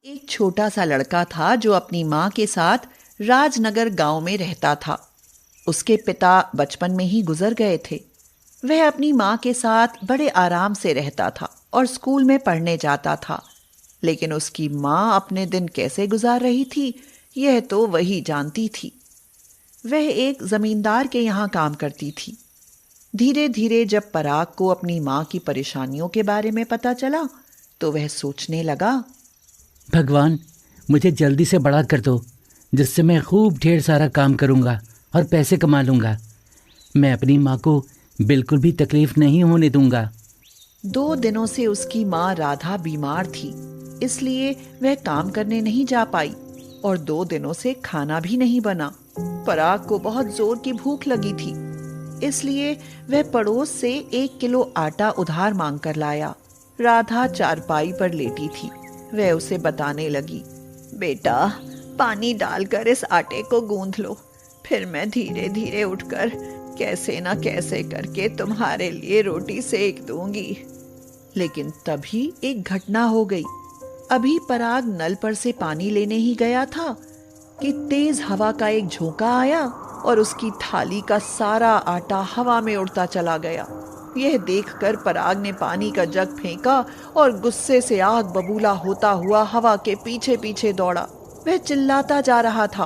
एक छोटा सा लड़का था जो अपनी माँ के साथ राजनगर गांव में रहता था। उसके पिता बचपन में ही गुजर गए थे। वह अपनी माँ के साथ बड़े आराम से रहता था और स्कूल में पढ़ने जाता था। लेकिन उसकी माँ अपने दिन कैसे गुजार रही थी, यह तो वही जानती थी। वह एक जमींदार के यहाँ काम करती थी। धीरे धीरे जब पराग को अपनी माँ की परेशानियों के बारे में पता चला, तो वह सोचने लगा, भगवान, मुझे जल्दी से बड़ा कर दो, जिससे मैं खूब ढेर सारा काम करूँगा और पैसे कमा लूँगा। मैं अपनी माँ को बिल्कुल भी तकलीफ नहीं होने दूँगा। 2 दिनों से उसकी माँ राधा बीमार थी, इसलिए वह काम करने नहीं जा पाई और 2 दिनों से खाना भी नहीं बना। पराग को बहुत जोर की भूख लगी थी, इसलिए वह पड़ोस से 1 किलो आटा उधार मांग कर लाया। राधा चारपाई पर लेटी थी। वह उसे बताने लगी, बेटा, पानी डालकर इस आटे को गूंथ लो, फिर मैं धीरे धीरे उठकर कैसे न कैसे करके तुम्हारे लिए रोटी सेक दूंगी। लेकिन तभी एक घटना हो गई। अभी पराग नल पर से पानी लेने ही गया था कि तेज हवा का एक झोंका आया और उसकी थाली का सारा आटा हवा में उड़ता चला गया। यह देखकर पराग ने पानी का जग फेंका और गुस्से से आग बबूला होता हुआ हवा के पीछे पीछे दौड़ा। वह चिल्लाता जा रहा था,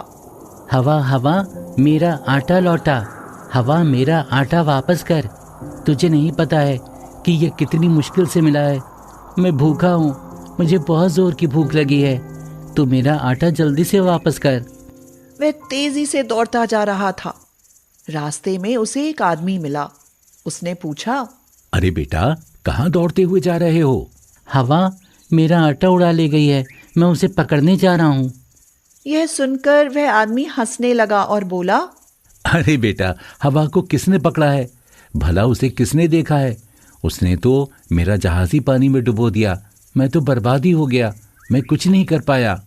हवा हवा, मेरा आटा लौटा, हवा मेरा आटा वापस कर। तुझे नहीं पता है कि यह कितनी मुश्किल से मिला है। मैं भूखा हूँ, मुझे बहुत जोर की भूख लगी है। तू मेरा आटा जल्दी से वापस कर। वह तेजी से दौड़ता जा रहा था। रास्ते में उसे एक आदमी मिला। उसने पूछा, अरे बेटा, कहाँ दौड़ते हुए जा रहे हो? हवा मेरा आटा उड़ा ले गई है, मैं उसे पकड़ने जा रहा हूँ। यह सुनकर वह आदमी हंसने लगा और बोला, अरे बेटा, हवा को किसने पकड़ा है? भला उसे किसने देखा है? उसने तो मेरा जहाज ही पानी में डुबो दिया। मैं तो बर्बाद ही हो गया, मैं कुछ नहीं कर पाया।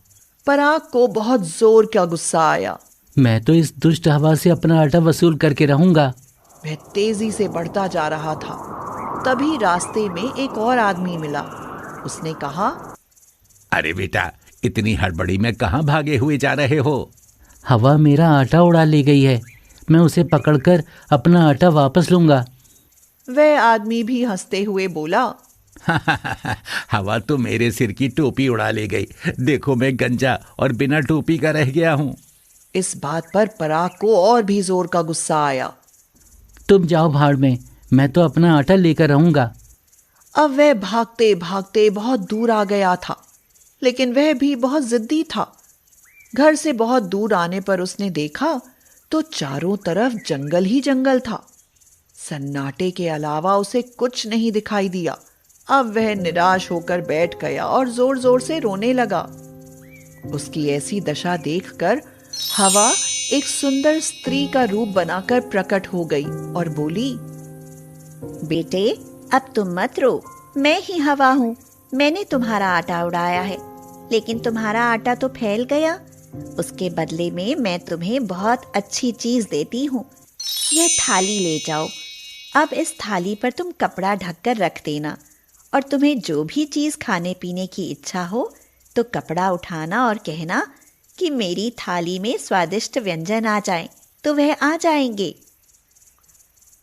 पराग को बहुत जोर का गुस्सा आया। मैं तो इस दुष्ट हवा से अपना आटा वसूल करके रहूंगा। वह तेजी से बढ़ता जा रहा था। तभी रास्ते में एक और आदमी मिला। उसने कहा, अरे बेटा, इतनी हड़बड़ी में कहाँ भागे हुए जा रहे हो? हवा मेरा आटा उड़ा ले गई है, मैं उसे पकड़कर अपना आटा वापस लूंगा। वह आदमी भी हंसते हुए बोला, हवा तो मेरे सिर की टोपी उड़ा ले गई। देखो, मैं गंजा और बिना टोपी का रह गया हूँ। इस बात पर पराग को और भी जोर का गुस्सा आया। तुम जाओ भाड़ में, मैं तो अपना आटा लेकर रहूंगा। अब वह भागते भागते बहुत दूर आ गया था, लेकिन वह भी बहुत जिद्दी था। घर से बहुत दूर आने पर उसने देखा तो चारों तरफ जंगल ही जंगल था। सन्नाटे के अलावा उसे कुछ नहीं दिखाई दिया। अब वह निराश होकर बैठ गया और जोर जोर से रोने लगा। उसकी ऐसी दशा देखकर हवा एक सुंदर स्त्री का रूप बनाकर प्रकट हो गई और बोली, बेटे, अब तुम मत रो, मैं ही हवा हूँ। मैंने तुम्हारा आटा उड़ाया है, लेकिन तुम्हारा आटा तो फैल गया। उसके बदले में मैं तुम्हें बहुत अच्छी चीज देती हूँ। यह थाली ले जाओ। अब इस थाली पर तुम कपड़ा ढककर रख देना, और तुम्हें जो भी चीज खाने पीने की इच्छा हो तो कपड़ा उठाना और कहना कि मेरी थाली में स्वादिष्ट व्यंजन आ जाएं, तो वह आ जाएंगे।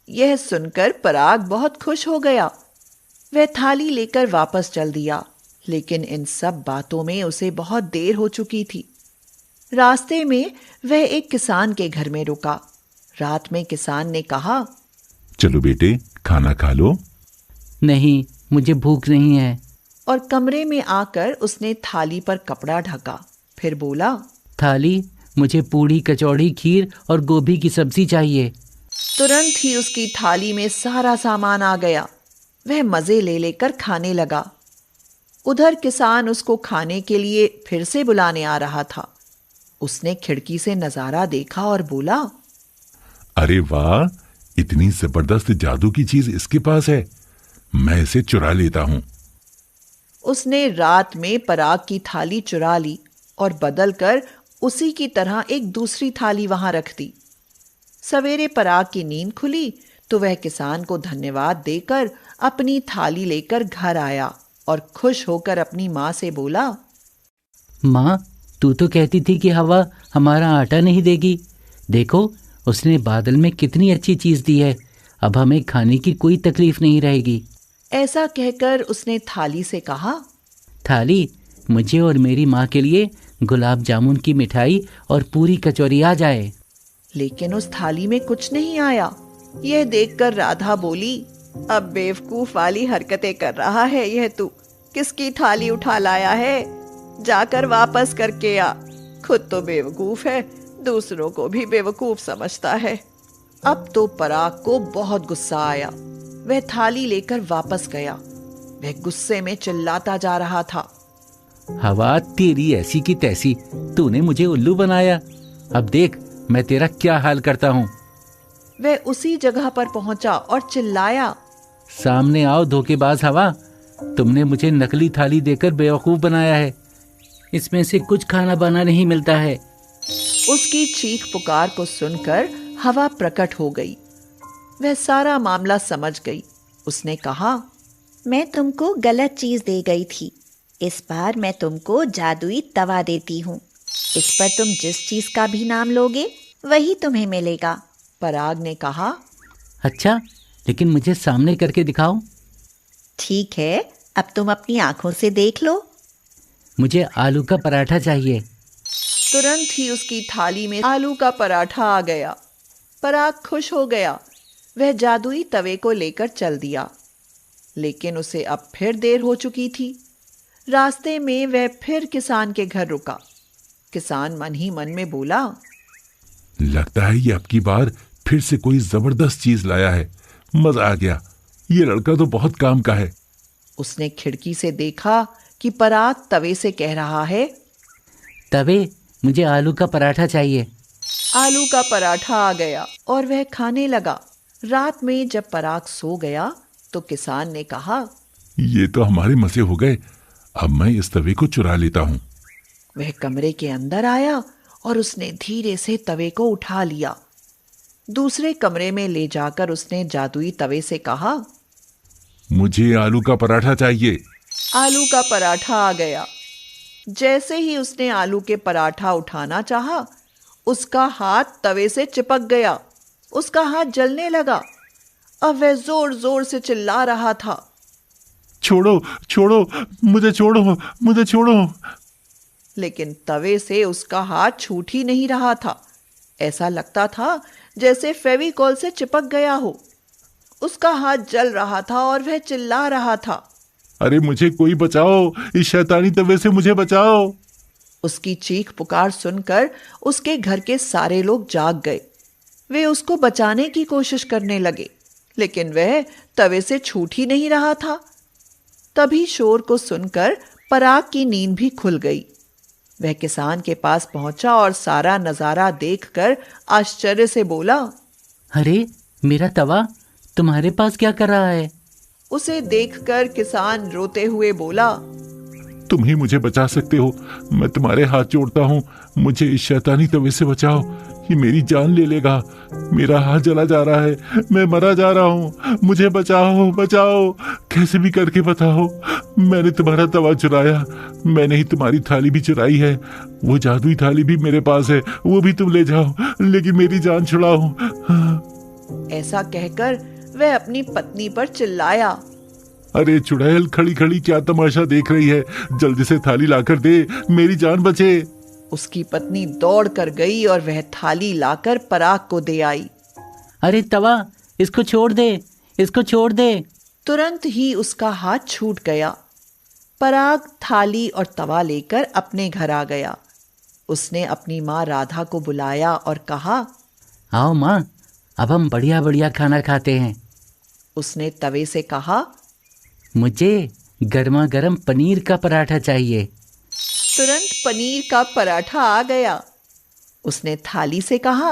यह सुनकर पराग बहुत खुश हो गया। वह थाली लेकर वापस चल दिया, लेकिन इन सब बातों में उसे बहुत देर हो चुकी थी। रास्ते में वह एक किसान के घर में रुका। रात में किसान ने कहा, चलो बेटे, खाना खा लो। नहीं, मुझे भूख नहीं है। और कमरे में आकर उसने थाली पर कपड़ा ढका। फिर बोला, थाली, मुझे पूड़ी, कचौड़ी, खीर और गोभी की सब्जी चाहिए। तुरंत ही उसकी थाली में सारा सामान आ गया। वह मजे ले लेकर खाने लगा। उधर किसान उसको खाने के लिए फिर से बुलाने आ रहा था। उसने खिड़की से नजारा देखा और बोला, अरे वाह, इतनी जबरदस्त जादू की चीज इसके पास है, मैं इसे चुरा लेता हूं। उसने रात में पराग की थाली चुरा ली और बदलकर उसी की तरह एक दूसरी थाली वहां रख दी। सवेरे पराग की नींद खुली तो वह किसान को धन्यवाद देकर अपनी थाली लेकर घर आया और खुश होकर अपनी माँ से बोला, माँ, तू तो कहती थी कि हवा हमारा आटा नहीं देगी। देखो, उसने बादल में कितनी अच्छी चीज़ दी है। अब हमें खाने की कोई तकलीफ नहीं रहेगी। ऐसा कहकर उसने थाली से कहा, थाली, मुझे और मेरी माँ के लिए गुलाब जामुन की मिठाई और पूरी कचौरी आ जाए। लेकिन उस थाली में कुछ नहीं आया। यह देखकर राधा बोली, अब बेवकूफ वाली हरकतें कर रहा है यह तू। किसकी थाली उठा लाया है? जाकर वापस करके आ। खुद तो बेवकूफ है, दूसरों को भी बेवकूफ समझता है। अब तो पराग को बहुत गुस्सा आया। वह थाली लेकर वापस गया। वह गुस्से में चिल्लाता जा रहा था, हवा, तेरी ऐसी की तैसी, तूने मुझे उल्लू बनाया। अब देख मैं तेरा क्या हाल करता हूँ। वह उसी जगह पर पहुंचा और चिल्लाया, सामने आओ धोखेबाज हवा, तुमने मुझे नकली थाली देकर बेवकूफ बनाया है। इसमें से कुछ खाना बना नहीं मिलता है। उसकी चीख पुकार को सुनकर हवा प्रकट हो गई। वह सारा मामला समझ गई। उसने कहा, मैं तुमको गलत चीज दे गई थी। इस बार मैं तुमको जादुई तवा देती हूँ। इस पर तुम जिस चीज का भी नाम लोगे वही तुम्हें मिलेगा। पराग ने कहा, अच्छा, लेकिन मुझे सामने करके दिखाओ। ठीक है, अब तुम अपनी आंखों से देख लो। मुझे आलू का पराठा चाहिए। तुरंत ही उसकी थाली में आलू का पराठा आ गया। पराग खुश हो गया। वह जादुई तवे को लेकर चल दिया। लेकिन उसे अब फिर देर हो चुकी थी। रास्ते में वह फिर किसान के घर रुका। किसान मन ही मन में बोला, लगता है ये अब की बार फिर से कोई जबरदस्त चीज लाया है। मजा आ गया, ये लड़का तो बहुत काम का है। उसने खिड़की से देखा कि पराग तवे से कह रहा है, तवे, मुझे आलू का पराठा चाहिए। आलू का पराठा आ गया और वह खाने लगा। रात में जब पराग सो गया तो किसान ने कहा, ये तो हमारे मजे हो गए। अब मैं इस तवे को चुरा लेता हूँ। वह कमरे के अंदर आया और उसने धीरे से तवे को उठा लिया। दूसरे कमरे में ले जाकर उसने जादुई तवे से कहा, मुझे आलू का पराठा चाहिए। आलू का पराठा आ गया। जैसे ही उसने आलू के पराठा उठाना चाहा, उसका हाथ तवे से चिपक गया। उसका हाथ जलने लगा। अब वह जोर जोर से चिल्ला रहा था, छोड़ो छोड़ो, मुझे छोड़ो, मुझे छोड़ो। लेकिन तवे से उसका हाथ छूट ही नहीं रहा था। ऐसा लगता था जैसे फेविकॉल से चिपक गया हो। उसका हाथ जल रहा था और वह चिल्ला रहा था, अरे मुझे कोई बचाओ, इस शैतानी तवे से मुझे बचाओ। उसकी चीख पुकार सुनकर उसके घर के सारे लोग जाग गए। वे उसको बचाने की कोशिश करने लगे, लेकिन वह तवे से छूट ही नहीं रहा था। तभी शोर को सुनकर पराग की नींद भी खुल गई। वह किसान के पास पहुंचा और सारा नजारा देखकर आश्चर्य से बोला, अरे, मेरा तवा तुम्हारे पास क्या कर रहा है? उसे देखकर किसान रोते हुए बोला, तुम ही मुझे बचा सकते हो। मैं तुम्हारे हाथ जोड़ता हूँ, मुझे इस शैतानी तवे से बचाओ। ये मेरी जान ले लेगा। मेरा हाथ जला जा रहा है, मैं मरा जा रहा हूँ। मुझे बचाओ, बचाओ, कैसे भी करके बताओ। मैंने तुम्हारा तवा चुराया, मैंने ही तुम्हारी थाली भी चुराई है। वो जादुई थाली भी मेरे पास है, वो भी तुम ले जाओ, लेकिन मेरी जान छुड़ाओ। ऐसा कहकर वह अपनी पत्नी पर चिल्लाया, अरे चुड़ैल, खड़ी खड़ी क्या तमाशा देख रही है? जल्दी से थाली लाकर दे, मेरी जान बचे। उसकी पत्नी दौड़ कर गई और वह थाली लाकर पराग को दे आई। अरे तवा, इसको छोड़ दे, इसको छोड़ दे। तुरंत ही उसका हाथ छूट गया। पराग थाली और तवा लेकर अपने घर आ गया। उसने अपनी माँ राधा को बुलाया और कहा, आओ माँ, अब हम बढ़िया बढ़िया खाना खाते हैं। उसने तवे से कहा, मुझे गर्मा गर्म पनीर का पराठा चाहिए। तुरंत पनीर का पराठा आ गया। उसने थाली से कहा,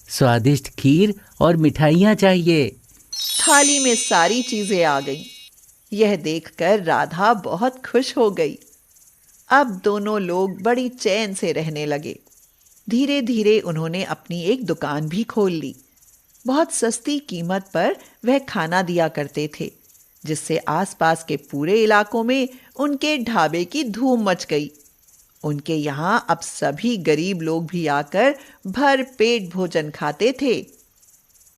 स्वादिष्ट खीर और मिठाइयाँ चाहिए। थाली में सारी चीजें आ गईं। यह देखकर राधा बहुत खुश हो गई। अब दोनों लोग बड़ी चैन से रहने लगे। धीरे धीरे उन्होंने अपनी एक दुकान भी खोल ली। बहुत सस्ती कीमत पर वह खाना दिया करते थे, जिससे आसपास के पूरे इलाकों में उनके ढाबे की धूम मच गई उनके यहाँ अब सभी गरीब लोग भी आकर भर पेट भोजन खाते थे।